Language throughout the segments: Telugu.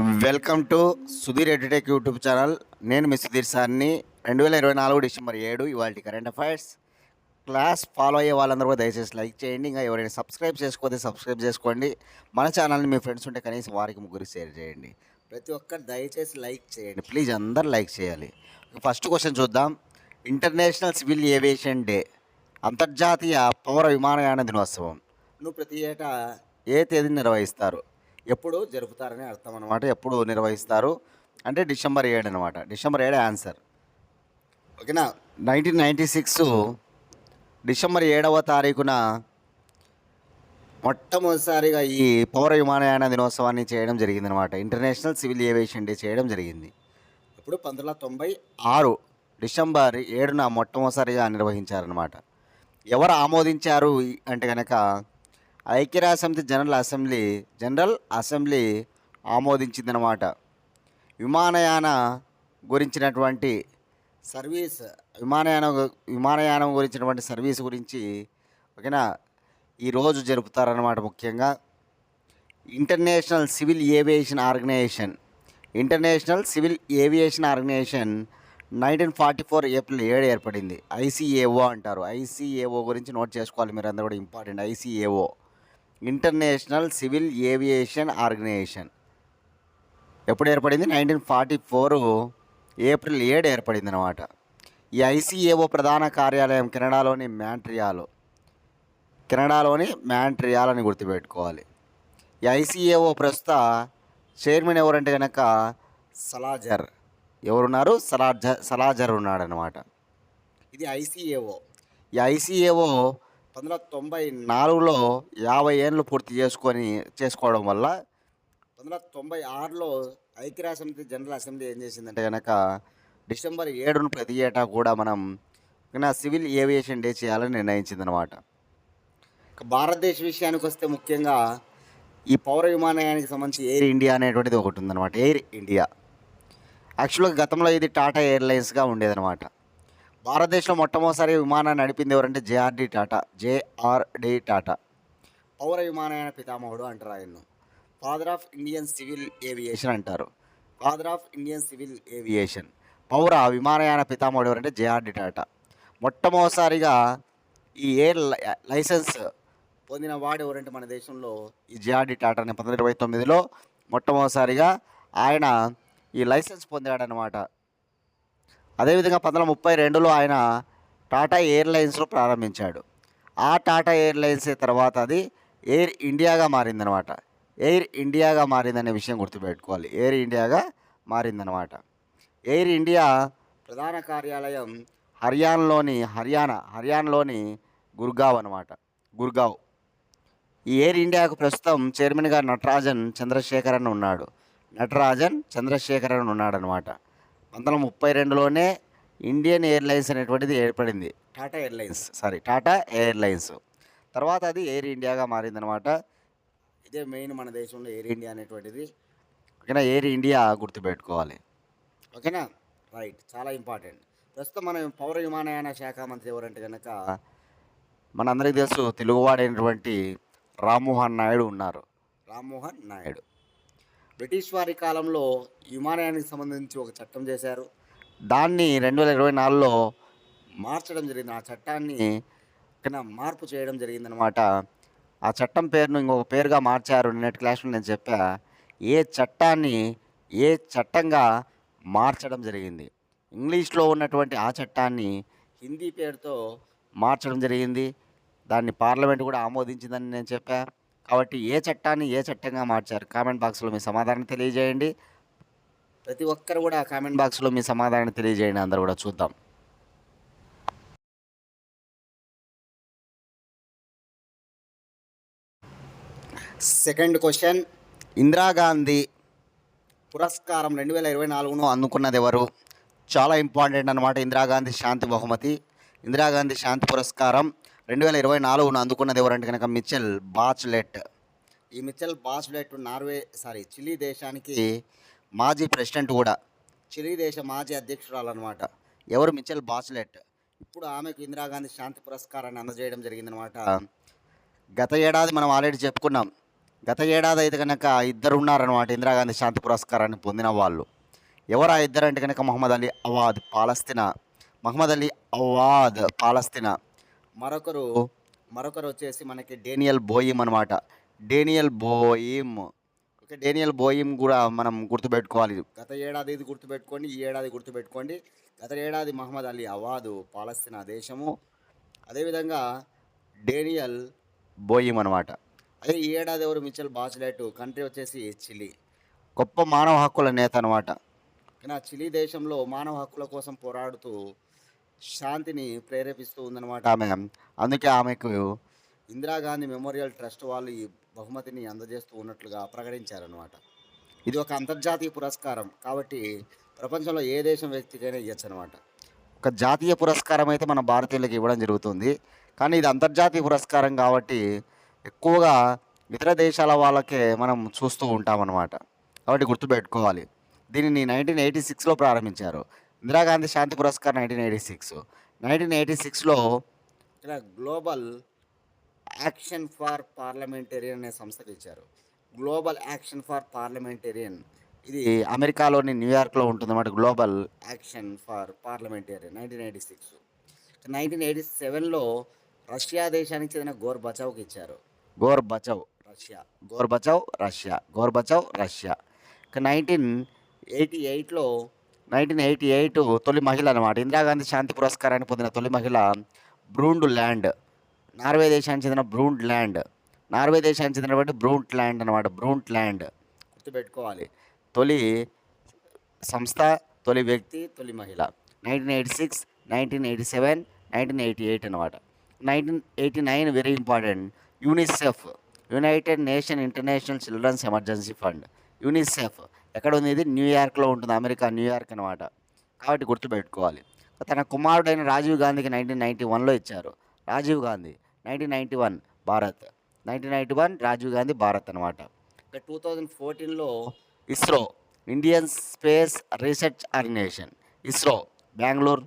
Welcome to Sudheer edutech YouTube channel. నేను మీ సుధీర్ సార్ని. 2024 డిసెంబర్ 7 ఇవాళ కరెంట్ అఫైర్స్ క్లాస్ ఫాలో అయ్యే వాళ్ళందరూ కూడా దయచేసి లైక్ చేయండి. ఇంకా ఎవరైనా సబ్స్క్రైబ్ చేసుకోతే సబ్స్క్రైబ్ చేసుకోండి. మన ఛానల్ని మీ ఫ్రెండ్స్ ఉంటే కనీసం వారికి ముగ్గురు షేర్ చేయండి. ప్రతి ఒక్కరు దయచేసి లైక్ చేయండి ప్లీజ్, అందరు లైక్ చేయాలి. ఫస్ట్ క్వశ్చన్ చూద్దాం. ఇంటర్నేషనల్ సివిల్ ఏవియేషన్ డే, అంతర్జాతీయ పౌర విమానయాన దినోత్సవం ను ప్రతి ఏటా ఏ తేదీని నిర్వహిస్తారు? ఎప్పుడు జరుపుతారని అర్థం అనమాట. ఎప్పుడు నిర్వహిస్తారు అంటే డిసెంబర్ 7 అనమాట. December 7 answer. ఓకేనా. 1996 డిసెంబర్ 7వ తారీఖున మొట్టమొదటిసారిగా ఈ పౌర విమానయాన దినోత్సవాన్ని చేయడం జరిగిందనమాట. ఇంటర్నేషనల్ సివిల్ ఏవియేషన్ డే చేయడం జరిగింది. ఇప్పుడు 1996 డిసెంబర్ 7న మొట్టమొదటిసారిగా నిర్వహించారనమాట. ఎవరు ఆమోదించారు అంటే కనుక ఐక్యరాజ్యసమితి జనరల్ అసెంబ్లీ ఆమోదించిందనమాట. విమానయాన గురించినటువంటి సర్వీస్ విమానయానం గురించినటువంటి సర్వీస్ గురించి ఓకేనా ఈరోజు జరుపుతారన్నమాట. ముఖ్యంగా International Civil Aviation Organization 1944 April 7 ఏర్పడింది. ఐసీఏఓ అంటారు. ఐసీఏఓ గురించి నోట్ చేసుకోవాలి మీరు అందరూ కూడా, important. ICAO International Civil Aviation Organization ఎప్పుడు ఏర్పడింది? 1944 ఏప్రిల్ 7 ఏర్పడింది అనమాట. ఈ ఐసీఏఓ ప్రధాన కార్యాలయం కెనడాలోని మ్యాంట్రియాల్ అని గుర్తుపెట్టుకోవాలి. ఈ ఐసీఏఓ ప్రస్తుత చైర్మన్ ఎవరంటే కనుక సలాజర్. ఎవరున్నారు? సలాజర్ ఉన్నాడనమాట. ఇది ఐసీఏఓ. ఈ ఐసీఏఓ 1994లో 50 ఏళ్ళు పూర్తి చేసుకోవడం వల్ల 1996లో ఐక్యరాజ్యసమితి జనరల్ అసెంబ్లీ ఏం చేసిందంటే కనుక డిసెంబర్ 7ను ప్రతి ఏటా కూడా మనం సివిల్ ఏవియేషన్ డే చేయాలని నిర్ణయించిందనమాట. భారతదేశ విషయానికి వస్తే ముఖ్యంగా ఈ పౌర విమానయానికి సంబంధించి ఎయిర్ ఇండియా అనేటువంటిది ఒకటి ఉందన్నమాట. ఎయిర్ ఇండియా యాక్చువల్గా గతంలో ఇది టాటా ఎయిర్లైన్స్గా ఉండేదన్నమాట. భారతదేశంలో మొట్టమొదటిసారి విమానాన్ని నడిపింది ఎవరంటే జేఆర్డి టాటా. పౌర విమానయాన పితామహుడు అంటారు ఆయన్ను. Father of Indian civil aviation. పౌర విమానయాన పితామహుడు ఎవరంటే జేఆర్డి టాటా. మొట్టమొదటిసారిగా ఈ ఎయిర్ లైసెన్స్ పొందిన వాడు ఎవరంటే మన దేశంలో ఈ జేఆర్డి టాటా. 1929లో మొట్టమొదటిసారిగా ఆయన ఈ లైసెన్స్ పొందాడనమాట. అదేవిధంగా 1932లో ఆయన టాటా ఎయిర్లైన్స్లో ప్రారంభించాడు. ఆ టాటా ఎయిర్లైన్సే తర్వాత అది ఎయిర్ ఇండియాగా మారిందనమాట. ఎయిర్ ఇండియాగా మారిందనే విషయం గుర్తుపెట్టుకోవాలి. ఎయిర్ ఇండియాగా మారిందనమాట. ఎయిర్ ఇండియా ప్రధాన కార్యాలయం హర్యానాలోని గుర్గావ్ అనమాట. ఈ ఎయిర్ ఇండియాకు ప్రస్తుతం చైర్మన్గా నటరాజన్ చంద్రశేఖరన్ ఉన్నాడనమాట. 1932లోనే ఇండియన్ ఎయిర్లైన్స్ అనేటువంటిది ఏర్పడింది. టాటా ఎయిర్లైన్స్ తర్వాత అది ఎయిర్ ఇండియాగా మారిందనమాట. ఇదే మెయిన్ మన దేశంలో ఎయిర్ ఇండియా అనేటువంటిది. ఓకేనా, ఎయిర్ ఇండియా గుర్తుపెట్టుకోవాలి. ఓకేనా, రైట్, చాలా ఇంపార్టెంట్. ప్రస్తుతం మన పౌర విమానయాన శాఖ మంత్రి ఎవరంటే కనుక మనందరికీ తెలుసు, తెలుగువాడైనటువంటి రామ్మోహన్ నాయుడు ఉన్నారు. బ్రిటిష్ వారి కాలంలో విమానయానికి సంబంధించి ఒక చట్టం చేశారు. దాన్ని 2024లో మార్చడం జరిగింది. ఆ చట్టాన్ని మార్పు చేయడం జరిగిందనమాట. ఆ చట్టం పేరును ఇంకొక పేరుగా మార్చారు. నిన్నటి క్లాస్లో నేను చెప్పా ఏ చట్టంగా మార్చడం జరిగింది. ఇంగ్లీష్లో ఉన్నటువంటి ఆ చట్టాన్ని హిందీ పేరుతో మార్చడం జరిగింది. దాన్ని పార్లమెంట్ కూడా ఆమోదించిందని నేను చెప్పా. కాబట్టి ఏ చట్టంగా మార్చారు? కామెంట్ బాక్స్లో మీ సమాధానం తెలియజేయండి. ప్రతి ఒక్కరు కూడా కామెంట్ బాక్స్లో మీ సమాధానం తెలియజేయండి. అందరూ కూడా చూద్దాం. Second question. ఇందిరాగాంధీ పురస్కారం 2024ను అందుకున్నది ఎవరు? చాలా ఇంపార్టెంట్ అనమాట. ఇందిరాగాంధీ శాంతి పురస్కారం 2024ను అందుకున్నది ఎవరంటే కనుక మిచెల్ బాచ్లెట్. ఈ మిచెల్ బాచ్లెట్ చిలీ దేశానికి మాజీ ప్రెసిడెంట్ కూడా, చిలీ దేశ మాజీ అధ్యక్షురాలు అనమాట. ఎవరు? మిచెల్ బాచ్లెట్. ఇప్పుడు ఆమెకు ఇందిరాగాంధీ శాంతి పురస్కారాన్ని అందజేయడం జరిగిందనమాట. గత ఏడాది మనం ఆల్రెడీ చెప్పుకున్నాం. గత ఏడాది అయితే కనుక ఇద్దరు ఉన్నారనమాట ఇందిరాగాంధీ శాంతి పురస్కారాన్ని పొందిన వాళ్ళు. ఎవరు ఆ ఇద్దరు అంటే కనుక మహమ్మద్ అలీ అవాద్ పాలస్తీనా. మరొకరు మరొకరు వచ్చేసి మనకి డేనియల్ బోయిమ్ అనమాట. డేనియల్ బోయిమ్. ఓకే, డేనియల్ బోయిమ్ కూడా మనం గుర్తుపెట్టుకోవాలి. గత ఏడాది ఇది గుర్తుపెట్టుకోండి, ఈ ఏడాది గుర్తుపెట్టుకోండి. గత ఏడాది మహమ్మద్ అలీ అవాదు పాలస్తీనా దేశము, అదేవిధంగా డేనియల్ బోయిమ్ అనమాట. అదే ఈ ఏడాది ఎవరు మిచెల్ బాచ్లెట్, కంట్రీ వచ్చేసి చిలీ. గొప్ప మానవ హక్కుల నేత అనమాట. కానీ ఆ చిలీ దేశంలో మానవ హక్కుల కోసం పోరాడుతూ శాంతిని ప్రేరేపిస్తూ ఉందన్నమాట ఆమె. అందుకే ఆమెకు ఇందిరాగాంధీ మెమోరియల్ ట్రస్ట్ వాళ్ళు ఈ బహుమతిని అందజేస్తూ ఉన్నట్లుగా ప్రకటించారనమాట. ఇది ఒక అంతర్జాతీయ పురస్కారం కాబట్టి ప్రపంచంలో ఏ దేశం వ్యక్తికైనా ఇవ్వచ్చు అనమాట. ఒక జాతీయ పురస్కారం అయితే మన భారతీయులకు ఇవ్వడం జరుగుతుంది, కానీ ఇది అంతర్జాతీయ పురస్కారం కాబట్టి ఎక్కువగా ఇతర దేశాల వాళ్ళకే మనం చూస్తూ ఉంటామన్నమాట. కాబట్టి గుర్తుపెట్టుకోవాలి. దీనిని 1986లో ప్రారంభించారు. ఇందిరాగాంధీ శాంతి పురస్కారం 1986లో ఇక్కడ గ్లోబల్ యాక్షన్ ఫర్ పార్లమెంటేరియన్ అనే సంస్థకు ఇచ్చారు. గ్లోబల్ యాక్షన్ ఫర్ పార్లమెంటేరియన్ ఇది అమెరికాలోని న్యూయార్క్లో ఉంటుందన్నమాట. Global action for parliamentarian 1986. 1987లో రష్యా దేశానికి చెందిన గోర్బచావ్కి ఇచ్చారు. Gorbachev Russia. ఇక 1988 తొలి మహిళ అనమాట. ఇందిరాగాంధీ శాంతి పురస్కారాన్ని పొందిన తొలి మహిళ బ్రూండ్ ల్యాండ్. నార్వే దేశానికి చెందిన బ్రూండ్ ల్యాండ్ అనమాట. బ్రూండ్ ల్యాండ్ గుర్తుపెట్టుకోవాలి. తొలి సంస్థ, తొలి వ్యక్తి, తొలి మహిళ. 1986, 1987, 1988 అనమాట. 1989 very important. UNICEF, United Nation International Children's Emergency Fund. UNICEF ఎక్కడ ఉంది? ఇది న్యూయార్క్లో ఉంటుంది, అమెరికా న్యూయార్క్ అనమాట. కాబట్టి గుర్తుపెట్టుకోవాలి. తన కుమారుడైన రాజీవ్ గాంధీకి 1991లో ఇచ్చారు. రాజీవ్ గాంధీ 1991 భారత్, 1991 రాజీవ్ గాంధీ భారత్ అనమాట. 2014లో ISRO, Indian Space Research Organisation, ISRO Bengaluru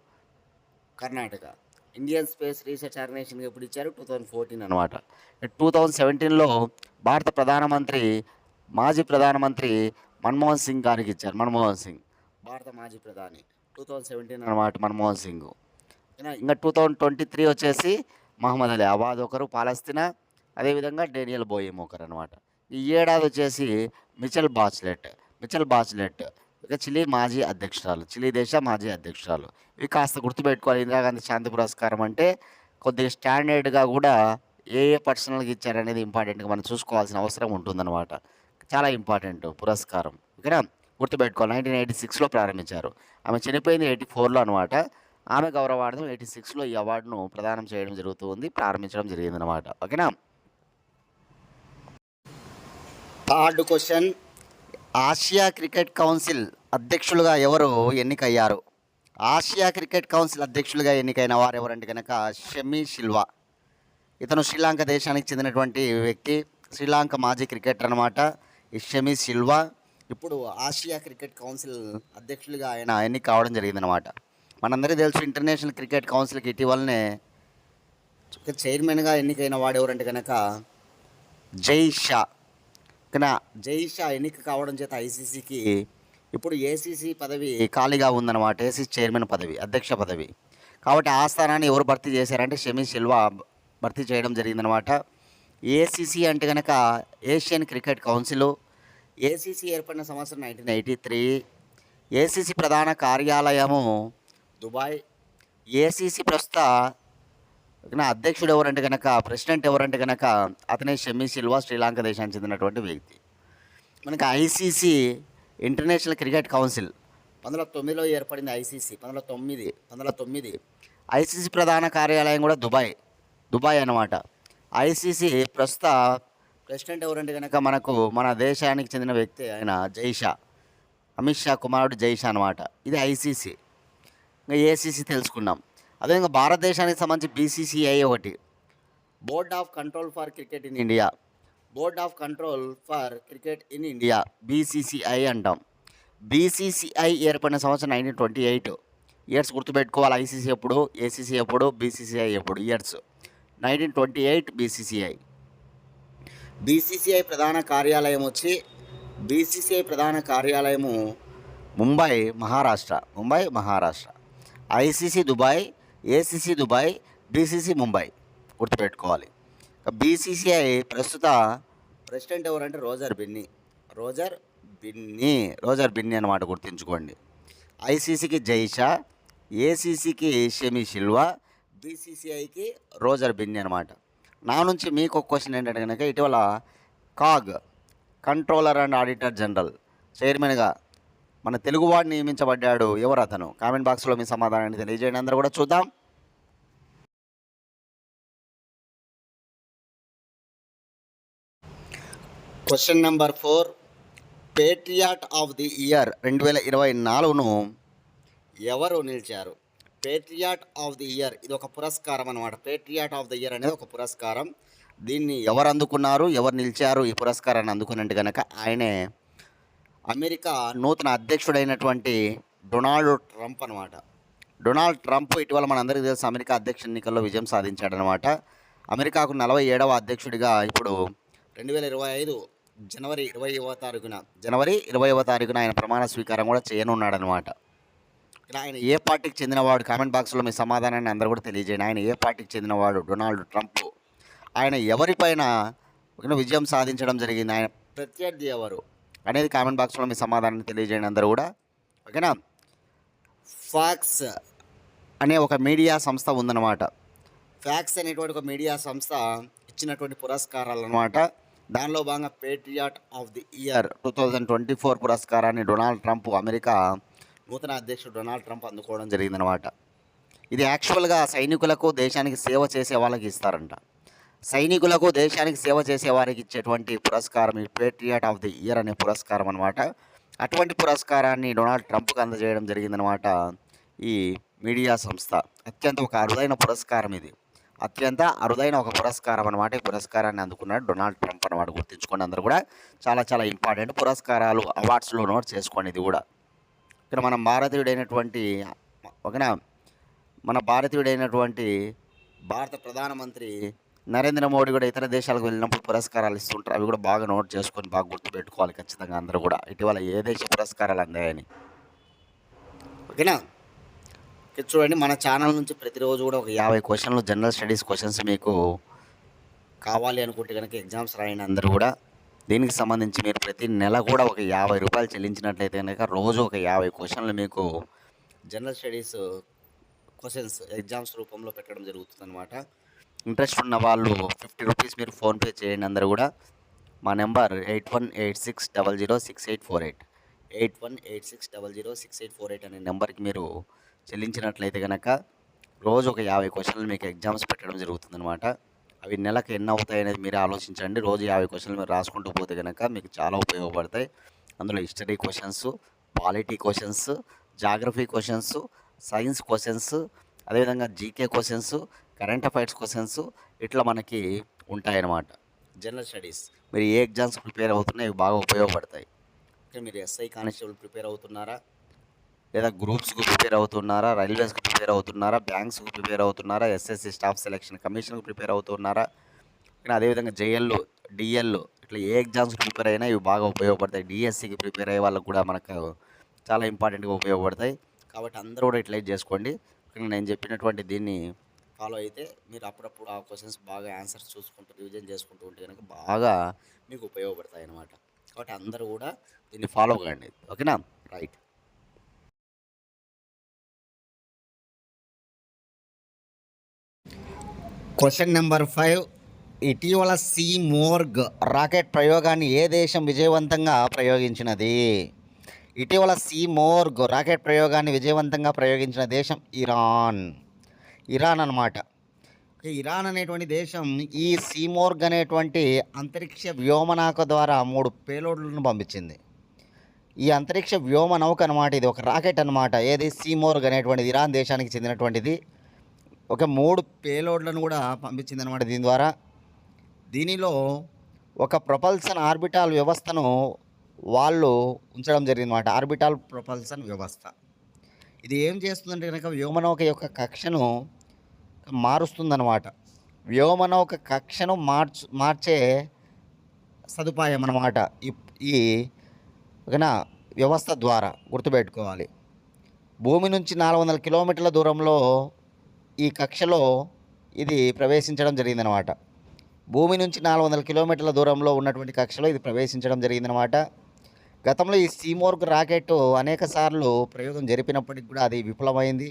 Karnataka. Indian Space Research ఆర్గనైజేషన్కి ఎప్పుడు ఇచ్చారు? 2014 అనమాట. 2017లో భారత మాజీ ప్రధానమంత్రి మన్మోహన్ సింగ్ గారికి ఇచ్చారు. భారత మాజీ ప్రధాని 2017 అనమాట మన్మోహన్ సింగ్. ఇంకా 2023 వచ్చేసి మహమ్మద్ అలీ అవాద్ ఒకరు పాలస్తీనా, అదేవిధంగా డేనియల్ బోయిమ్ ఒకరు అనమాట. ఈ ఏడాది వచ్చేసి మిచెల్ బాచ్లెట్ ఇక చిలీ దేశ మాజీ అధ్యక్షురాలు. ఇవి కాస్త గుర్తుపెట్టుకోవాలి. ఇందిరాగాంధీ శాంతి పురస్కారం అంటే కొద్దిగా స్టాండర్డ్గా కూడా ఏ పర్సనల్కి ఇచ్చారనేది ఇంపార్టెంట్గా మనం చూసుకోవాల్సిన అవసరం ఉంటుందన్నమాట. చాలా ఇంపార్టెంట్ పురస్కారం. ఓకేనా, గుర్తుపెట్టుకోవాలి. 1986లో ప్రారంభించారు. ఆమె చనిపోయింది 84లో అనమాట. ఆమె గౌరవార్థం 86లో ఈ అవార్డును ప్రదానం చేయడం జరుగుతుంది, ప్రారంభించడం జరిగిందనమాట. ఓకేనా. Third question, Asia cricket council అధ్యక్షులుగా ఎవరు ఎన్నికయ్యారు? ఆసియా క్రికెట్ కౌన్సిల్ అధ్యక్షులుగా ఎన్నికైన వారు ఎవరంటే కనుక షెమీ సిల్వా. ఇతను శ్రీలంక దేశానికి చెందినటువంటి వ్యక్తి, శ్రీలంక మాజీ క్రికెటర్ అనమాట ఈ షెమీ సిల్వా. ఇప్పుడు ఆసియా క్రికెట్ కౌన్సిల్ అధ్యక్షులుగా ఆయన ఎన్నిక కావడం జరిగిందనమాట. మనందరికీ తెలుసు ఇంటర్నేషనల్ క్రికెట్ కౌన్సిల్కి ఇటీవలనే చైర్మన్గా ఎన్నికైన వాడు ఎవరంటే కనుక జై షా. ఎన్నిక కావడం చేత ఐసీసీకి ఇప్పుడు ఏసీసీ పదవి ఖాళీగా ఉందన్నమాట. ఏసీసీ చైర్మన్ పదవి, అధ్యక్ష పదవి. కాబట్టి ఆ స్థానాన్ని ఎవరు భర్తీ చేశారంటే షెమీ సిల్వా భర్తీ చేయడం జరిగిందనమాట. ఏసీసీ అంటే కనుక ఏషియన్ క్రికెట్ కౌన్సిల్. ఏసీసీ ఏర్పడిన సంవత్సరం 1983. ఏసీసీ ప్రధాన కార్యాలయము దుబాయ్. ఏసీసీ ప్రస్తుత అధ్యక్షుడు ఎవరంటే కనుక, ప్రెసిడెంట్ ఎవరంటే కనుక అతనే షెమీ సిల్వా, శ్రీలంక దేశానికి చెందినటువంటి వ్యక్తి. మనకి ఐసీసీ ఇంటర్నేషనల్ క్రికెట్ కౌన్సిల్ 2009లో ఏర్పడింది. ఐసీసీ 2009. ఐసీసీ ప్రధాన కార్యాలయం కూడా దుబాయ్ అన్నమాట. ఐసీసీ ప్రస్తుత ప్రెసిడెంట్ ఎవరంటే కనుక మన దేశానికి చెందిన వ్యక్తి, ఆయన అమిత్ షా కుమారుడు జైషా అనమాట. ఇది ఐసీసీ. ఇంకా ఏసీసీ తెలుసుకున్నాం. అదేవిధంగా భారతదేశానికి సంబంధించి బీసీసీఐ ఒకటి, board of control for cricket in India, BCCI అంటాం. బీసీసీఐ ఏర్పడిన సంవత్సరం 1928. ఇయర్స్ గుర్తుపెట్టుకోవాలి. ఐసీసీ ఎప్పుడు, ఏసీసీ ఎప్పుడు, బీసీసీఐ ఎప్పుడు. Years 1928 BCCI. బీసీసీఐ ప్రధాన కార్యాలయం వచ్చి బీసీసీఐ ప్రధాన కార్యాలయము Mumbai Maharashtra. ICC Dubai, ACC Dubai, BCC Mumbai గుర్తుపెట్టుకోవాలి. బీసీసీఐ ప్రస్తుత ప్రెసిడెంట్ ఎవరంటే రోజర్ బిన్నీ అన్నమాట, గుర్తుంచుకోండి. ఐసీసీకి జైషా, ఏసీసీకి షెమి సిల్వా, బీసీసీఐకి రోజర్ బిన్నీ అనమాట. నా నుంచి మీకు ఒక క్వశ్చన్ ఏంటంటే కనుక, ఇటీవల CAG controller and auditor general చైర్మన్గా మన తెలుగువాడు నియమించబడ్డాడు. ఎవరు అతను? కామెంట్ బాక్స్లో మీ సమాధానాన్ని తెలియజేయండి. అందరూ కూడా చూద్దాం. Question number 4, patriot of the year 2024ను ఎవరు నిలిచారు? పేట్రియాట్ ఆఫ్ ది ఇయర్ ఇది ఒక పురస్కారం అనమాట. పేట్రియాట్ ఆఫ్ ది ఇయర్ అనేది ఒక పురస్కారం. దీన్ని ఎవరు అందుకున్నారు, ఎవరు నిలిచారు ఈ పురస్కారాన్ని అందుకున్నట్టు కనుక? ఆయనే అమెరికా నూతన అధ్యక్షుడైనటువంటి డొనాల్డ్ ట్రంప్ అనమాట. డొనాల్డ్ ట్రంప్ ఇటీవల మనందరికీ తెలుసు అమెరికా అధ్యక్ష ఎన్నికల్లో విజయం సాధించాడనమాట. అమెరికాకు 47వ అధ్యక్షుడిగా ఇప్పుడు 2025 జనవరి 20వ తారీఖున ఆయన ప్రమాణ స్వీకారం కూడా చేయనున్నాడనమాట. ఆయన ఏ పార్టీకి చెందినవాడు? కామెంట్ బాక్స్లో మీ సమాధానాన్ని అందరూ కూడా తెలియజేయండి. ఆయన ఏ పార్టీకి చెందినవాడు? Donald Trump. ఆయన ఎవరిపైన విజయం సాధించడం జరిగింది? ఆయన ప్రత్యర్థి ఎవరు అనేది కామెంట్ బాక్స్లో మీ సమాధానాన్ని తెలియజేయండి అందరూ కూడా. ఓకేనా? ఫాక్స్ అనే ఒక మీడియా సంస్థ ఉందన్నమాట. ఫ్యాక్స్ అనేటువంటి ఒక మీడియా సంస్థ ఇచ్చినటువంటి పురస్కారాలు అనమాట. దానిలో భాగంగా పేట్రియాట్ ఆఫ్ ది ఇయర్ 2024 పురస్కారాన్ని డొనాల్డ్ ట్రంప్, అమెరికా నూతన అధ్యక్షుడు డొనాల్డ్ ట్రంప్ అందుకోవడం జరిగిందనమాట. ఇది యాక్చువల్గా సైనికులకు, దేశానికి సేవ చేసే వాళ్ళకి ఇస్తారంట. సైనికులకు, దేశానికి సేవ చేసే వారికి ఇచ్చేటువంటి పురస్కారం ఈ పేట్రియాట్ ఆఫ్ ది ఇయర్ అనే పురస్కారం అనమాట. అటువంటి పురస్కారాన్ని డొనాల్డ్ ట్రంప్కి అందజేయడం జరిగిందనమాట ఈ మీడియా సంస్థ. అత్యంత ఒక అరుదైన పురస్కారం ఇది. అత్యంత అరుదైన ఒక పురస్కారం అనమాట. ఈ పురస్కారాన్ని అందుకున్నాడు డొనాల్డ్ ట్రంప్ అనమాట. గుర్తుంచుకోండి అందరూ కూడా. చాలా చాలా ఇంపార్టెంట్ పురస్కారాలు, అవార్డ్స్లో నోట్ చేసుకోండి ఇది కూడా. ఇక్కడ మన భారతీయుడైనటువంటి భారత ప్రధానమంత్రి నరేంద్ర మోడీ కూడా ఇతర దేశాలకు వెళ్ళినప్పుడు పురస్కారాలు ఇస్తుంటారు. అవి కూడా బాగా నోట్ చేసుకొని బాగా గుర్తుపెట్టుకోవాలి ఖచ్చితంగా అందరూ కూడా, ఇటీవల ఏ దేశ పురస్కారాలు అందాయని. ఓకేనా? చూడండి, మన ఛానల్ నుంచి ప్రతిరోజు కూడా ఒక 50 క్వశ్చన్లు, జనరల్ స్టడీస్ క్వశ్చన్స్ మీకు కావాలి అనుకుంటే కనుక ఎగ్జామ్స్ రాయండి అందరూ కూడా. దీనికి సంబంధించి మీరు ప్రతి నెల కూడా ఒక 50 రూపాయలు చెల్లించినట్లయితే కనుక రోజు ఒక 50 క్వశ్చన్లు మీకు జనరల్ స్టడీస్ క్వశ్చన్స్ ఎగ్జామ్స్ రూపంలో పెట్టడం జరుగుతుంది అనమాట. ఇంట్రెస్ట్ ఉన్న వాళ్ళు 50 రూపీస్ మీరు ఫోన్పే చేయండి అందరూ కూడా. మా నెంబర్ 8186006848 8186006848 అనే నెంబర్కి మీరు చెల్లించినట్లయితే కనుక రోజు ఒక 50 క్వశ్చన్లు మీకు ఎగ్జామ్స్ పెట్టడం జరుగుతుందన్నమాట. అవి నెలకు ఎన్ని అవుతాయి అనేది మీరు ఆలోచించండి. రోజు 50 క్వశ్చన్లు మీరు రాసుకుంటూ పోతే కనుక మీకు చాలా ఉపయోగపడతాయి. అందులో history questions, polity questions, geography questions, science questions, అదేవిధంగా GK questions, current affairs questions ఇట్లా మనకి ఉంటాయన్నమాట. జనరల్ స్టడీస్ మీరు ఏ ఎగ్జామ్స్ ప్రిపేర్ అవుతున్నాయి ఇవి బాగా ఉపయోగపడతాయి. మీరు ఎస్ఐ కానిస్టేబుల్ ప్రిపేర్ అవుతున్నారా, లేదా గ్రూప్స్కి ప్రిపేర్ అవుతున్నారా, రైల్వేస్కి ప్రిపేర్ అవుతున్నారా, బ్యాంక్స్కి ప్రిపేర్ అవుతున్నారా, ఎస్ఎస్సి స్టాఫ్ సెలక్షన్ కమిషన్కి ప్రిపేర్ అవుతున్నారా, అదేవిధంగా జేఎల్, డిఎల్ ఇట్లా ఏ ఎగ్జామ్స్కి ప్రిపేర్ అయినా ఇవి బాగా ఉపయోగపడతాయి. డిఎస్సికి ప్రిపేర్ అయ్యే వాళ్ళకు కూడా మనకు చాలా ఇంపార్టెంట్గా ఉపయోగపడతాయి. కాబట్టి అందరూ కూడా ఇట్లా చేసుకోండి. నేను చెప్పినటువంటి దీన్ని ఫాలో అయితే మీరు అప్పుడప్పుడు ఆ క్వశ్చన్స్ బాగా ఆన్సర్స్ చూసుకుంటూ రివిజన్ చేసుకుంటూ ఉంటే కనుక బాగా మీకు ఉపయోగపడతాయి అన్నమాట. కాబట్టి అందరూ కూడా దీన్ని ఫాలో కండి. ఓకేనా? రైట్. క్వశ్చన్ నెంబర్ 5, ఇటీవల సీమోర్గ్ రాకెట్ ప్రయోగాన్ని ఏ దేశం విజయవంతంగా ప్రయోగించినది? ఇటీవల సీమోర్గ్ రాకెట్ ప్రయోగాన్ని విజయవంతంగా ప్రయోగించిన దేశం ఇరాన్ అన్నమాట. ఇరాన్ అనేటువంటి దేశం ఈ సీమోర్గ్ అనేటువంటి అంతరిక్ష వ్యోమనౌక ద్వారా 3 పేలోడ్లను పంపించింది. ఈ అంతరిక్ష వ్యోమనౌక అనమాట, ఇది ఒక రాకెట్ అనమాట. ఏది? సీమోర్గ్ అనేటువంటిది ఇరాన్ దేశానికి చెందినటువంటిది. ఒక 3 పేలోడ్లను కూడా పంపించింది అనమాట. దీని ద్వారా దీనిలో ఒక ప్రొపల్సన్ ఆర్బిటాల్ వ్యవస్థను వాళ్ళు ఉంచడం జరిగిందన్నమాట. ఆర్బిటాల్ ప్రొపల్సన్ వ్యవస్థ ఇది ఏం చేస్తుందంటే కనుక వ్యోమనౌక యొక్క కక్షను మారుస్తుందన్నమాట. వ్యోమనౌక కక్షను మార్చే సదుపాయం అన్నమాట. ఈ ఈ ఓకేనా వ్యవస్థ ద్వారా గుర్తుపెట్టుకోవాలి. భూమి నుంచి 400 కిలోమీటర్ల దూరంలో ఈ కక్షలో ఇది ప్రవేశించడం జరిగిందనమాట. భూమి నుంచి 400 కిలోమీటర్ల దూరంలో ఉన్నటువంటి కక్షలో ఇది ప్రవేశించడం జరిగిందనమాట. గతంలో ఈ సీమోర్గ్ రాకెట్ అనేక సార్లు ప్రయోగం జరిపినప్పటికి కూడా అది విఫలమైంది.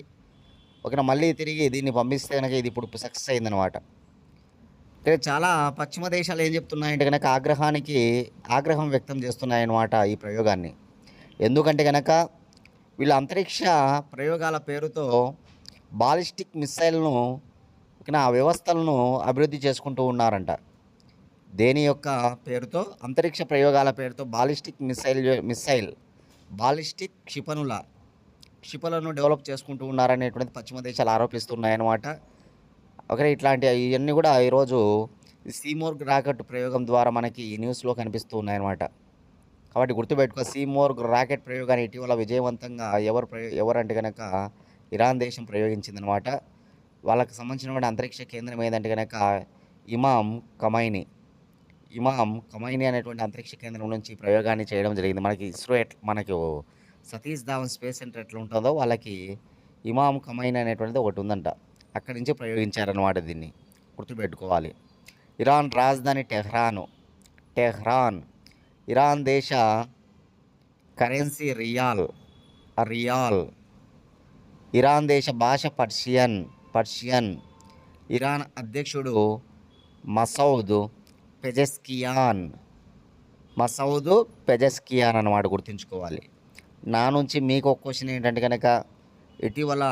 ఓకేనా మళ్ళీ తిరిగి దీన్ని పంపిస్తే కనుక ఇది ఇప్పుడు సక్సెస్ అయిందనమాట. అంటే చాలా పశ్చిమ దేశాలు ఏం చెప్తున్నాయంటే కనుక ఆగ్రహం వ్యక్తం చేస్తున్నాయన్నమాట ఈ ప్రయోగాన్ని. ఎందుకంటే కనుక వీళ్ళ అంతరిక్ష ప్రయోగాల పేరుతో బాలిస్టిక్ మిస్సైల్ను ఆ వ్యవస్థలను అభివృద్ధి చేసుకుంటూ ఉన్నారంట. దేని యొక్క పేరుతో? అంతరిక్ష ప్రయోగాల పేరుతో బాలిస్టిక్ క్షిపణులను డెవలప్ చేసుకుంటూ ఉన్నారనేటువంటిది పశ్చిమ దేశాలు ఆరోపిస్తున్నాయన్నమాట. ఓకే, ఇట్లాంటి ఇవన్నీ కూడా ఈరోజు సీమోర్గ్ రాకెట్ ప్రయోగం ద్వారా మనకి న్యూస్లో కనిపిస్తూ ఉన్నాయన్నమాట. కాబట్టి గుర్తుపెట్టుకో, సీమోర్గ్ రాకెట్ ప్రయోగాన్ని ఇటీవల విజయవంతంగా ఎవరంటే కనుక ఇరాన్ దేశం ప్రయోగించిందనమాట. వాళ్ళకి సంబంధించినటువంటి అంతరిక్ష కేంద్రం ఏదంటే కనుక ఇమామ్ కమైనీ అనేటువంటి అంతరిక్ష కేంద్రం నుంచి ప్రయోగాన్ని చేయడం జరిగింది. మనకి ఇస్రో మనకు సతీష్ ధావన్ స్పేస్ సెంటర్ ఎట్లా ఉంటుందో వాళ్ళకి ఇమామ్ కమైనీ అనేటువంటిది ఒకటి ఉందంట. అక్కడి నుంచి ప్రయోగించారనమాట. దీన్ని గుర్తుపెట్టుకోవాలి. ఇరాన్ రాజధాని టెహ్రాన్. ఇరాన్ దేశ కరెన్సీ రియాల్. ఇరాన్ దేశ భాష పర్షియన్. ఇరాన్ అధ్యక్షుడు మసౌద్ పెజెస్కియాన్ అన్నమాట. గుర్తుంచుకోవాలి. నా నుంచి మీకు ఒక క్వశ్చన్ ఏంటంటే కనుక ఇటీవల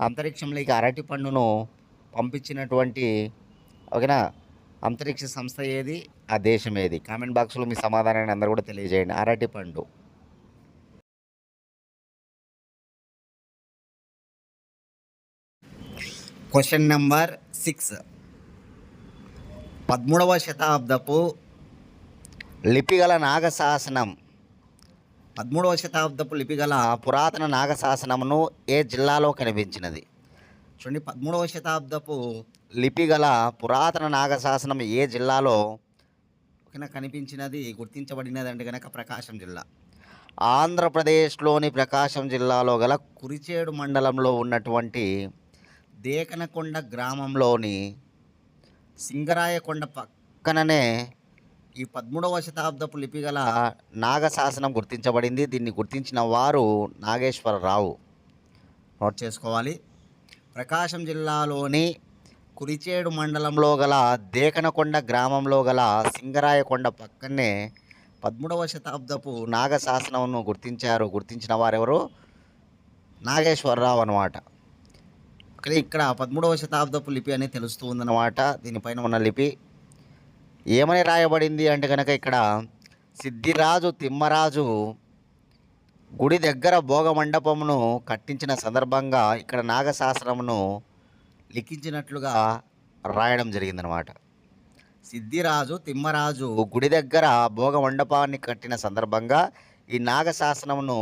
అంతరిక్షంలోకి అరటి పండును పంపించినటువంటి ఓకేనా అంతరిక్ష సంస్థ ఏది, ఆ దేశం ఏది? కామెంట్ బాక్స్లో మీ సమాధానాన్ని అందరూ కూడా తెలియజేయండి. అరటి పండు. Question number 6. 13వ శతాబ్దపు లిపిగల నాగశాసనం. 13వ శతాబ్దపు లిపిగల పురాతన నాగశాసనమును ఏ జిల్లాలో కనిపించినది? చూడండి, 13వ శతాబ్దపు లిపిగల పురాతన నాగశాసనం ఏ జిల్లాలో కనిపించినది, గుర్తించబడినది అంటే కనుక ప్రకాశం జిల్లా. ఆంధ్రప్రదేశ్లోని ప్రకాశం జిల్లాలో గల కురిచేడు మండలంలో ఉన్నటువంటి దేకనకొండ గ్రామంలోని సింగరాయకొండ పక్కననే ఈ 13వ శతాబ్దపు లిపిగల నాగశాసనం గుర్తించబడింది. దీన్ని గుర్తించిన వారు నాగేశ్వరరావు. నోట్ చేసుకోవాలి. ప్రకాశం జిల్లాలోని కురిచేడు మండలంలో గల దేకనకొండ గ్రామంలో గల సింగరాయకొండ పక్కనే 13వ శతాబ్దపు నాగశాసనంను గుర్తించిన వారెవరు? నాగేశ్వరరావు అన్నమాట. ఇక్కడ 13వ శతాబ్దపు లిపి అని తెలుస్తూ ఉందన్నమాట. దీనిపైన ఉన్న లిపి ఏమని రాయబడింది అంటే కనుక ఇక్కడ సిద్ధిరాజు తిమ్మరాజు గుడి దగ్గర భోగమండపమును కట్టించిన సందర్భంగా ఇక్కడ నాగశాసనమును లిఖించినట్లుగా రాయడం జరిగిందనమాట. సిద్ధిరాజు తిమ్మరాజు గుడి దగ్గర భోగమండపాన్ని కట్టిన సందర్భంగా ఈ నాగశాసనమును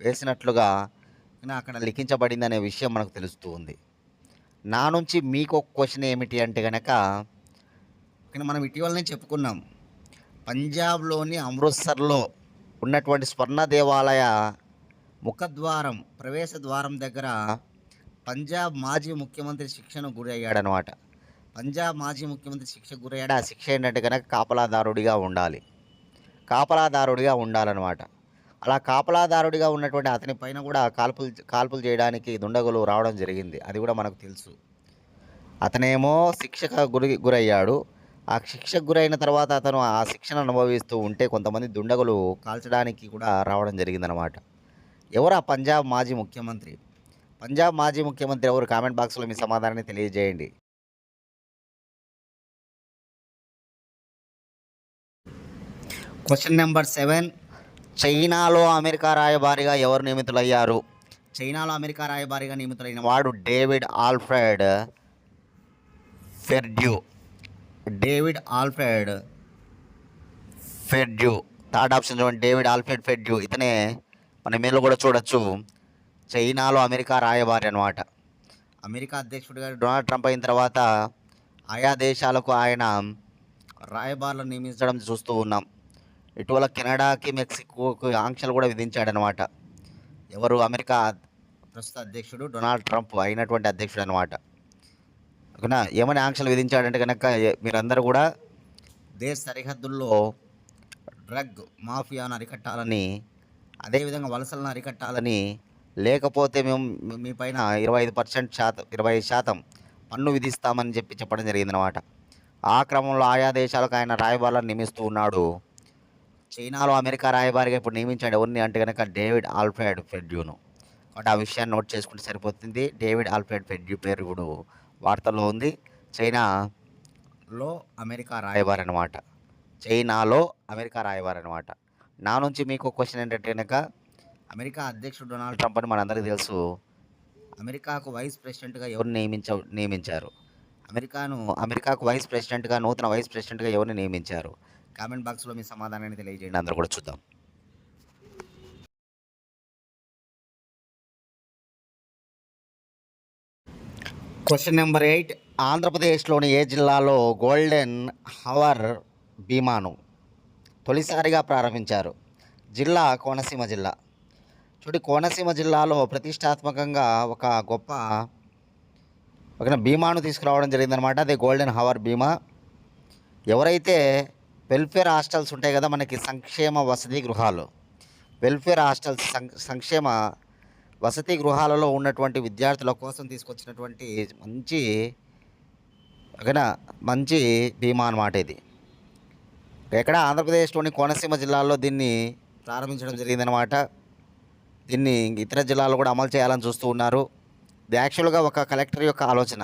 వేసినట్లుగా అక్కడ లిఖించబడింది అనే విషయం మనకు తెలుస్తూ ఉంది. నా నుంచి మీకు ఒక క్వశ్చన్ ఏమిటి అంటే కనుక మనం ఇటీవలనే చెప్పుకున్నాం, పంజాబ్లోని అమృత్సర్లో ఉన్నటువంటి స్వర్ణ దేవాలయ ముఖద్వారం ప్రవేశ ద్వారం దగ్గర పంజాబ్ మాజీ ముఖ్యమంత్రి శిక్షను గురయ్యాడనమాట. పంజాబ్ మాజీ ముఖ్యమంత్రి శిక్షకు గురయ్యాడు. ఆ శిక్ష ఏంటంటే కనుక కాపలాదారుడిగా ఉండాలన్నమాట. అలా కాపలాదారుడిగా ఉన్నటువంటి అతని పైన కూడా కాల్పులు చేయడానికి దుండగులు రావడం జరిగింది. అది కూడా మనకు తెలుసు. అతనేమో శిక్షకు గురయ్యాడు. ఆ శిక్షకు గురైన తర్వాత అతను ఆ శిక్షను అనుభవిస్తూ ఉంటే కొంతమంది దుండగులు కాల్చడానికి కూడా రావడం జరిగిందనమాట. ఎవరు ఆ పంజాబ్ మాజీ ముఖ్యమంత్రి? ఎవరు? కామెంట్ బాక్స్లో మీ సమాధానాన్ని తెలియజేయండి. Question number 7. చైనాలో అమెరికా రాయబారిగా ఎవరు నియమితులయ్యారు? చైనాలో అమెరికా రాయబారిగా నియమితులైన వాడు డేవిడ్ ఆల్ఫ్రెడ్ ఫెర్డ్యూ. థర్డ్ ఆప్షన్ చూడండి, డేవిడ్ ఆల్ఫ్రెడ్ ఫెర్డ్యూ. ఇతనే మన మేలు కూడా చూడొచ్చు, చైనాలో అమెరికా రాయబారి అనమాట. అమెరికా అధ్యక్షుడిగా డొనాల్డ్ ట్రంప్ అయిన తర్వాత ఆయా దేశాలకు ఆయన రాయబారులను నియమించడం చూస్తూ ఉన్నాం. ఇటీవల కెనడాకి, మెక్సికోకి ఆంక్షలు కూడా విధించాడనమాట. ఎవరు? అమెరికా ప్రస్తుత అధ్యక్షుడు డొనాల్డ్ ట్రంప్ అయినటువంటి అధ్యక్షుడు అనమాట. ఓకేనా? ఏమని ఆంక్షలు విధించాడంటే కనుక మీరందరూ కూడా దేశ సరిహద్దుల్లో డ్రగ్ మాఫియాను అరికట్టాలని, అదేవిధంగా వలసలను అరికట్టాలని, లేకపోతే మేము మీ పైన 20% పన్ను విధిస్తామని చెప్పడం జరిగిందనమాట. ఆ క్రమంలో ఆయా దేశాలకు ఆయన రాయబారులను నియమిస్తూ ఉన్నాడు. చైనాలో అమెరికా రాయబారిగా ఇప్పుడు నియమించాడు. ఎవరిని అంటే కనుక డేవిడ్ ఆల్ఫ్రెడ్ ఫెడ్యూను. కాబట్టి ఆ విషయాన్ని నోట్ చేసుకుంటే సరిపోతుంది. డేవిడ్ ఆల్ఫ్రెడ్ ఫెడ్యూ పేరు ఇప్పుడు వార్తల్లో ఉంది. చైనాలో అమెరికా రాయబారి అనమాట. చైనాలో అమెరికా రాయబారి అనమాట. నా నుంచి మీకు క్వశ్చన్ ఏంటంటే కనుక, అమెరికా అధ్యక్షుడు డొనాల్డ్ ట్రంప్ అని మనందరికీ తెలుసు. అమెరికాకు వైస్ ప్రెసిడెంట్గా ఎవరిని నియమించారు? అమెరికాకు వైస్ ప్రెసిడెంట్గా, నూతన వైస్ ప్రెసిడెంట్గా ఎవరిని నియమించారు? కామెంట్ బాక్స్లో మీ సమాధానాన్ని తెలియజేయండి. అందరూ కూడా చూద్దాం. Question number 8. ఆంధ్రప్రదేశ్లోని ఏ జిల్లాలో గోల్డెన్ హవర్ బీమాను తొలిసారిగా ప్రారంభించారు? జిల్లా కోనసీమ జిల్లా. కోనసీమ జిల్లాలో ప్రతిష్టాత్మకంగా ఒక గొప్ప బీమాను తీసుకురావడం జరిగిందనమాట. అదే గోల్డెన్ హవర్ బీమా. ఎవరైతే వెల్ఫేర్ హాస్టల్స్ ఉంటాయి కదా, మనకి సంక్షేమ వసతి గృహాలు, వెల్ఫేర్ హాస్టల్స్, సంక్షేమ వసతి గృహాలలో ఉన్నటువంటి విద్యార్థుల కోసం తీసుకొచ్చినటువంటి మంచి బీమా అన్నమాట ఇది. ఎక్కడ? ఆంధ్రప్రదేశ్లోని కోనసీమ జిల్లాలో దీన్ని ప్రారంభించడం జరిగిందనమాట. దీన్ని ఇతర జిల్లాల్లో కూడా అమలు చేయాలని చూస్తూ ఉన్నారు. ఇది యాక్చువల్గా ఒక కలెక్టర్ యొక్క ఆలోచన.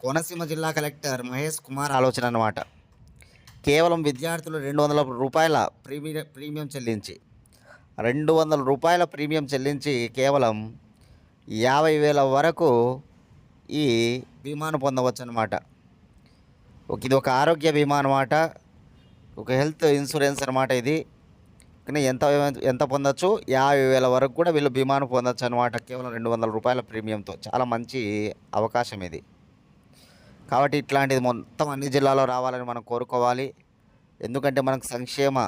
కోనసీమ జిల్లా కలెక్టర్ మహేష్ కుమార్ ఆలోచన అన్నమాట. కేవలం విద్యార్థులు 200 రూపాయల ప్రీమియం చెల్లించి 200 రూపాయల ప్రీమియం చెల్లించి కేవలం 50,000 వరకు ఈ బీమాను పొందవచ్చు అనమాట. ఇది ఒక ఆరోగ్య బీమా అనమాట, ఒక హెల్త్ ఇన్సూరెన్స్ అనమాట ఇది. కానీ ఎంత పొందొచ్చు? 50,000 వరకు కూడా వీళ్ళు బీమాను పొందొచ్చు అనమాట, కేవలం 200 రూపాయల ప్రీమియంతో. చాలా మంచి అవకాశం ఇది. కాబట్టి ఇట్లాంటిది మొత్తం అన్ని జిల్లాలో రావాలని మనం కోరుకోవాలి. ఎందుకంటే మనకు సంక్షేమ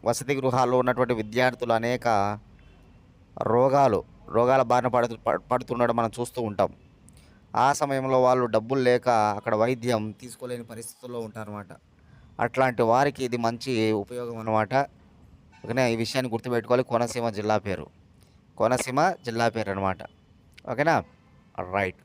వసతి గృహాల్లో ఉన్నటువంటి విద్యార్థులు అనేక రోగాల బారిన పడుతుండడం మనం చూస్తూ ఉంటాం. ఆ సమయంలో వాళ్ళు డబ్బులు లేక అక్కడ వైద్యం తీసుకోలేని పరిస్థితుల్లో ఉంటారన్నమాట. అట్లాంటి వారికి ఇది మంచి ఉపయోగం అన్నమాట. ఓకేనా? ఈ విషయాన్ని గుర్తుపెట్టుకోవాలి. కోనసీమ జిల్లా పేరు అనమాట. ఓకేనా? రైట్.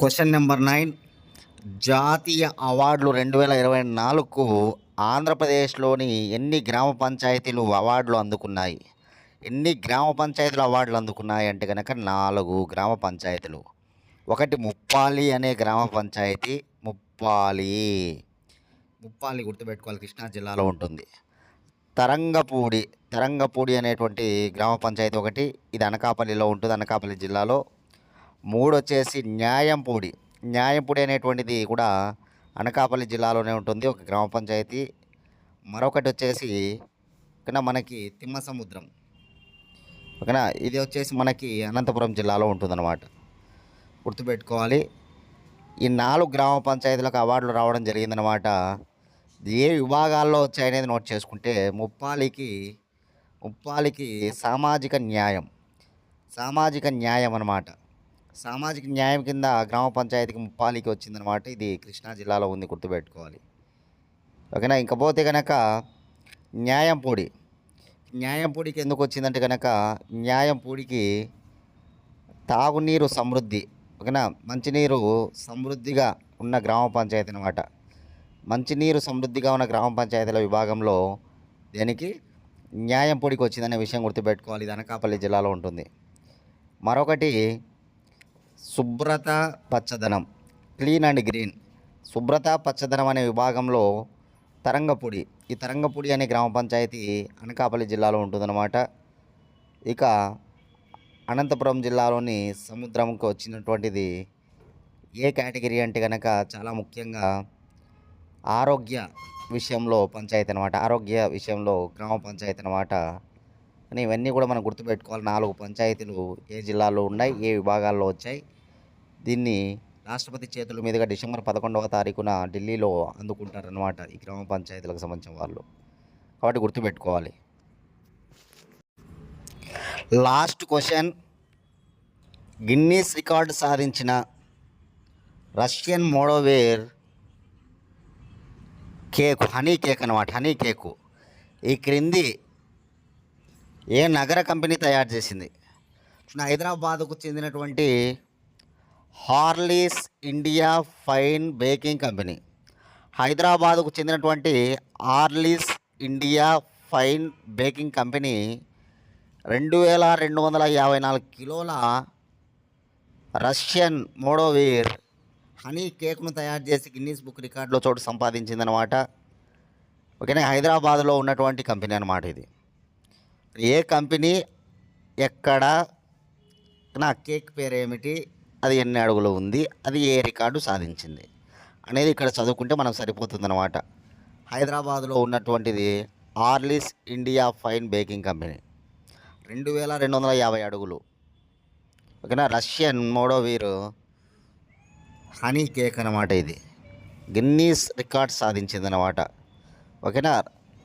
Question number 9. జాతీయ అవార్డులు 2024కు ఆంధ్రప్రదేశ్లోని ఎన్ని గ్రామ పంచాయతీలు అవార్డులు అందుకున్నాయి? ఎన్ని గ్రామ పంచాయతీలు అవార్డులు అందుకున్నాయి అంటే కనుక 4 గ్రామ పంచాయతీలు. ఒకటి ముప్పాలి అనే గ్రామ పంచాయతీ. ముప్పాలి గుర్తుపెట్టుకోవాలి, కృష్ణా జిల్లాలో ఉంటుంది. తరంగపూడి అనేటువంటి గ్రామ పంచాయతీ ఒకటి, ఇది అనకాపల్లిలో ఉంటుంది, అనకాపల్లి జిల్లాలో. 3 వచ్చేసి న్యాయంపూడి అనేటువంటిది కూడా అనకాపల్లి జిల్లాలోనే ఉంటుంది, ఒక గ్రామ పంచాయతీ. మరొకటి వచ్చేసి మనకి తిమ్మసముద్రం. ఓకేనా? ఇది వచ్చేసి మనకి అనంతపురం జిల్లాలో ఉంటుందన్నమాట. గుర్తుపెట్టుకోవాలి. ఈ 4 గ్రామ పంచాయతీలకు అవార్డులు రావడం జరిగిందనమాట. ఏ విభాగాల్లో వచ్చాయనేది నోట్ చేసుకుంటే, ముప్పాలికి సామాజిక న్యాయం అన్నమాట. సామాజిక న్యాయం కింద గ్రామ పంచాయతీకి ముప్పాలికి వచ్చిందనమాట. ఇది కృష్ణా జిల్లాలో ఉంది, గుర్తుపెట్టుకోవాలి. ఓకేనా? ఇంకపోతే కనుక న్యాయంపూడికి ఎందుకు వచ్చిందంటే కనుక, న్యాయంపూడికి తాగునీరు సమృద్ధి, ఓకేనా, మంచినీరు సమృద్ధిగా ఉన్న గ్రామ పంచాయతీ అనమాట. మంచినీరు సమృద్ధిగా ఉన్న గ్రామ పంచాయతీల విభాగంలో దేనికి న్యాయంపూడికి వచ్చిందనే విషయం గుర్తుపెట్టుకోవాలి. ఇది అనకాపల్లి జిల్లాలో ఉంటుంది. మరొకటి శుభ్రత పచ్చదనం, క్లీన్ అండ్ గ్రీన్. శుభ్రత పచ్చదనం అనే విభాగంలో ఈ తరంగపూడి అనే గ్రామ పంచాయతీ అనకాపల్లి జిల్లాలో ఉంటుందన్నమాట. ఇక అనంతపురం జిల్లాలోని సముద్రంకి వచ్చినటువంటిది ఏ కేటగిరీ అంటే కనుక, చాలా ముఖ్యంగా ఆరోగ్య విషయంలో పంచాయతీ అనమాట. ఆరోగ్య విషయంలో గ్రామ పంచాయతీ అనమాట. కానీ ఇవన్నీ కూడా మనం గుర్తుపెట్టుకోవాలి. 4 పంచాయతీలు ఏ జిల్లాలో ఉన్నాయి, ఏ విభాగాల్లో వచ్చాయి. దీన్ని రాష్ట్రపతి చేతుల మీదుగా డిసెంబర్ 11వ తారీఖున ఢిల్లీలో అందుకుంటారనమాట ఈ గ్రామ పంచాయతీలకు సంబంధించిన వాళ్ళు. కాబట్టి గుర్తుపెట్టుకోవాలి. లాస్ట్ క్వశ్చన్, గిన్నీస్ రికార్డు సాధించిన రష్యన్ మోడోవేర్ కేక్, హనీ కేక్ అనమాట, హనీ కేకు ఈ క్రింది ఏ నగర కంపెనీ తయారు చేసింది? హైదరాబాదుకు చెందినటువంటి హార్లీస్ ఇండియా ఫైన్ బేకింగ్ కంపెనీ. హైదరాబాదుకు చెందినటువంటి హార్లీస్ ఇండియా ఫైన్ బేకింగ్ కంపెనీ 2254 కిలోల రష్యన్ మోడోవేర్ హనీ కేక్ను తయారు చేసి గిన్నీస్ బుక్ రికార్డులో చోటు సంపాదించిందనమాట. ఓకేనా, హైదరాబాద్లో ఉన్నటువంటి కంపెనీ అనమాట ఇది. ఏ కంపెనీ, ఎక్కడ, నా కేక్ పేరు ఏమిటి, అది ఎన్ని అడుగులు ఉంది, అది ఏ రికార్డు సాధించింది అనేది ఇక్కడ చదువుకుంటే మనకు సరిపోతుందన్నమాట. హైదరాబాద్లో ఉన్నటువంటిది హార్లీస్ ఇండియా ఫైన్ బేకింగ్ కంపెనీ, 2250 అడుగులు. ఓకేనా, రష్యన్ మోడోవీర్ హనీ కేక్ అనమాట, ఇది గిన్నీస్ రికార్డ్ సాధించిందనమాట. ఓకేనా,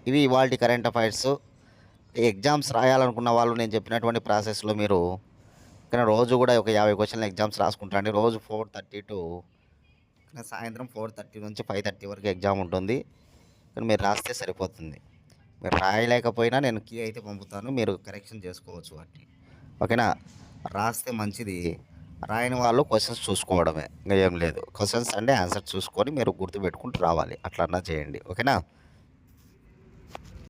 ఇవి ఇవాల్టి కరెంట్ అఫైర్స్. ఎగ్జామ్స్ రాయాలనుకున్న వాళ్ళు నేను చెప్పినటువంటి ప్రాసెస్లో మీరు కానీ రోజు కూడా ఒక 50 క్వశ్చన్లు ఎగ్జామ్స్ రాసుకుంటారండి. రోజు 4:30 టు సాయంత్రం 4:30 నుంచి 5:30 వరకు ఎగ్జామ్ ఉంటుంది. కానీ మీరు రాస్తే సరిపోతుంది. మీరు రాయలేకపోయినా నేను కీ అయితే పంపుతాను, మీరు కరెక్షన్ చేసుకోవచ్చు వాటిని. ఓకేనా, రాస్తే మంచిది. రాయని వాళ్ళు క్వశ్చన్స్ చూసుకోవడమే, ఇంకా ఏం లేదు. క్వశ్చన్స్ అంటే ఆన్సర్ చూసుకొని మీరు గుర్తుపెట్టుకుంటూ రావాలి, అట్లా చేయండి. ఓకేనా.